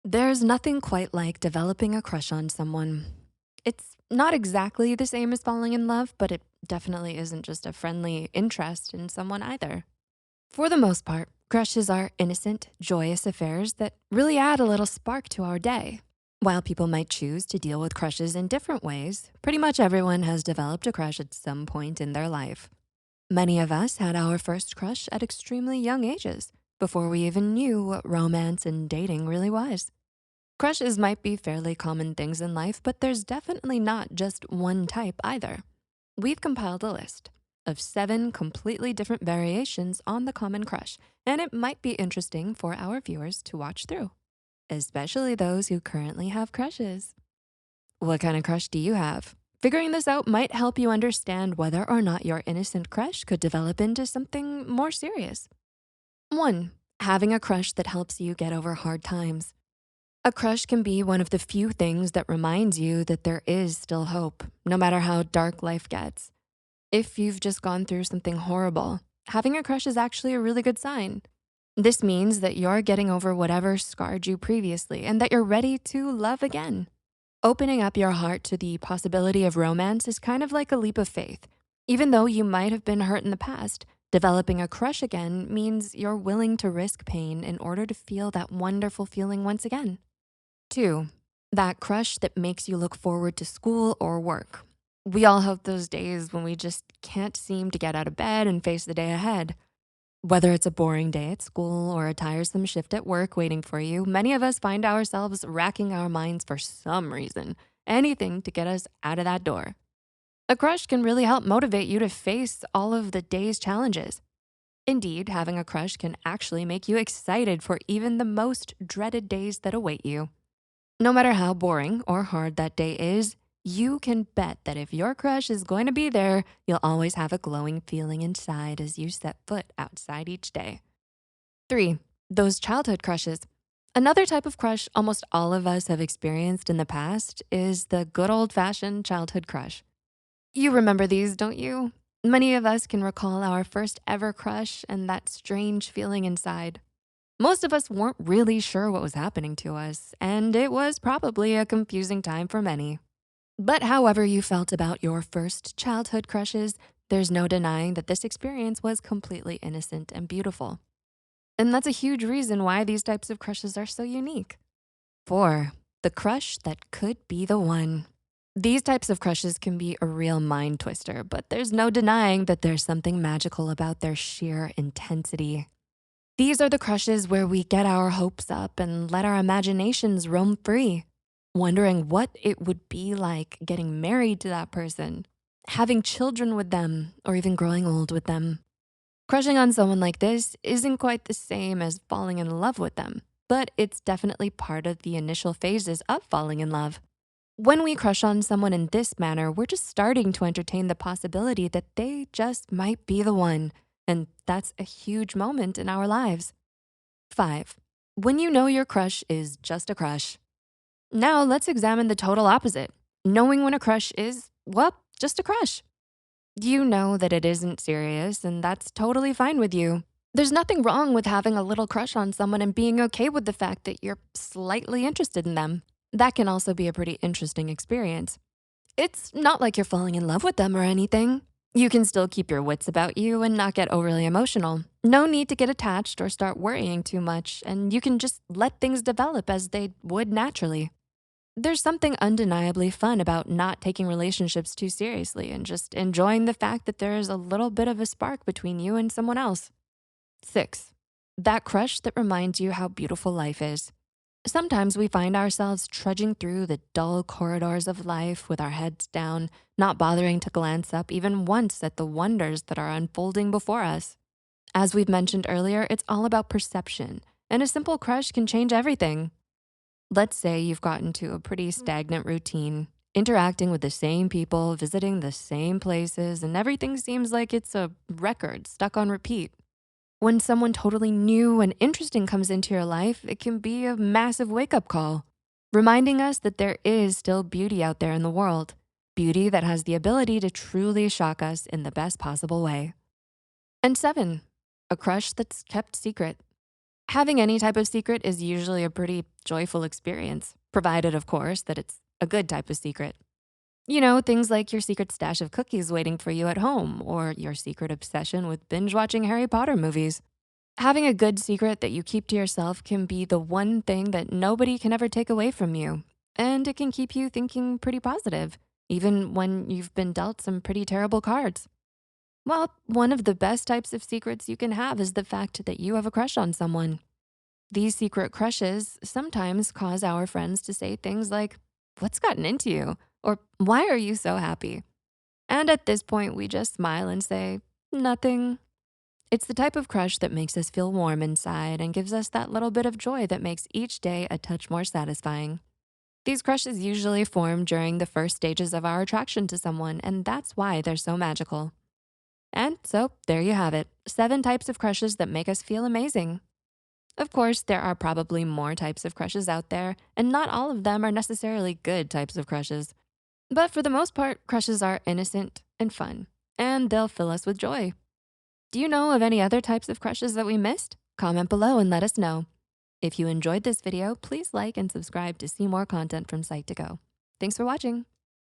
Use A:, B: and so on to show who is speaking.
A: There's nothing quite like developing a crush on someone. It's not exactly the same as falling in love, but it definitely isn't just a friendly interest in someone either. For the most part, crushes are innocent, joyous affairs that really add a little spark to our day. While people might choose to deal with crushes in different ways, pretty much everyone has developed a crush at some point in their life. Many of us had our first crush at extremely young ages, before we even knew what romance and dating really was. Crushes might be fairly common things in life, but there's definitely not just one type either. We've compiled a list of 7 completely different variations on the common crush, and it might be interesting for our viewers to watch through, especially those who currently have crushes. What kind of crush do you have? Figuring this out might help you understand whether or not your innocent crush could develop into something more serious. 1. Having a crush that helps you get over hard times. A crush can be one of the few things that reminds you that there is still hope, no matter how dark life gets. If you've just gone through something horrible, having a crush is actually a really good sign. This means that you're getting over whatever scarred you previously and that you're ready to love again. Opening up your heart to the possibility of romance is kind of like a leap of faith. Even though you might have been hurt in the past, developing a crush again means you're willing to risk pain in order to feel that wonderful feeling once again. 2, that crush that makes you look forward to school or work. We all have those days when we just can't seem to get out of bed and face the day ahead. Whether it's a boring day at school or a tiresome shift at work waiting for you, many of us find ourselves racking our minds for some reason, anything to get us out of that door. A crush can really help motivate you to face all of the day's challenges. Indeed, having a crush can actually make you excited for even the most dreaded days that await you. No matter how boring or hard that day is, you can bet that if your crush is going to be there, you'll always have a glowing feeling inside as you set foot outside each day. 3, those childhood crushes. Another type of crush almost all of us have experienced in the past is the good old fashioned childhood crush. You remember these, don't you? Many of us can recall our first ever crush and that strange feeling inside. Most of us weren't really sure what was happening to us, and it was probably a confusing time for many. But however you felt about your first childhood crushes, there's no denying that this experience was completely innocent and beautiful. And that's a huge reason why these types of crushes are so unique. 4, the crush that could be the one. These types of crushes can be a real mind twister, but there's no denying that there's something magical about their sheer intensity. These are the crushes where we get our hopes up and let our imaginations roam free, wondering what it would be like getting married to that person, having children with them, or even growing old with them. Crushing on someone like this isn't quite the same as falling in love with them, but it's definitely part of the initial phases of falling in love. When we crush on someone in this manner, we're just starting to entertain the possibility that they just might be the one, and that's a huge moment in our lives. 5, when you know your crush is just a crush. Now let's examine the total opposite. Knowing when a crush is, well, just a crush. You know that it isn't serious, and that's totally fine with you. There's nothing wrong with having a little crush on someone and being okay with the fact that you're slightly interested in them. That can also be a pretty interesting experience. It's not like you're falling in love with them or anything. You can still keep your wits about you and not get overly emotional. No need to get attached or start worrying too much, and you can just let things develop as they would naturally. There's something undeniably fun about not taking relationships too seriously and just enjoying the fact that there's a little bit of a spark between you and someone else. 6, that crush that reminds you how beautiful life is. Sometimes we find ourselves trudging through the dull corridors of life with our heads down, not bothering to glance up even once at the wonders that are unfolding before us. As we've mentioned earlier, it's all about perception, and a simple crush can change everything. Let's say you've gotten to a pretty stagnant routine, interacting with the same people, visiting the same places, and everything seems like it's a record stuck on repeat. When someone totally new and interesting comes into your life, it can be a massive wake up call, reminding us that there is still beauty out there in the world, beauty that has the ability to truly shock us in the best possible way. And 7, a crush that's kept secret. Having any type of secret is usually a pretty joyful experience, provided, of course, that it's a good type of secret. You know, things like your secret stash of cookies waiting for you at home, or your secret obsession with binge watching Harry Potter movies. Having a good secret that you keep to yourself can be the one thing that nobody can ever take away from you. And it can keep you thinking pretty positive, even when you've been dealt some pretty terrible cards. Well, one of the best types of secrets you can have is the fact that you have a crush on someone. These secret crushes sometimes cause our friends to say things like, "What's gotten into you?" Or "Why are you so happy?" And at this point, we just smile and say, "Nothing." It's the type of crush that makes us feel warm inside and gives us that little bit of joy that makes each day a touch more satisfying. These crushes usually form during the first stages of our attraction to someone, and that's why they're so magical. And so, there you have it, 7 types of crushes that make us feel amazing. Of course, there are probably more types of crushes out there, and not all of them are necessarily good types of crushes. But for the most part, crushes are innocent and fun, and they'll fill us with joy. Do you know of any other types of crushes that we missed? Comment below and let us know. If you enjoyed this video, please like and subscribe to see more content from Psych2Go. Thanks for watching.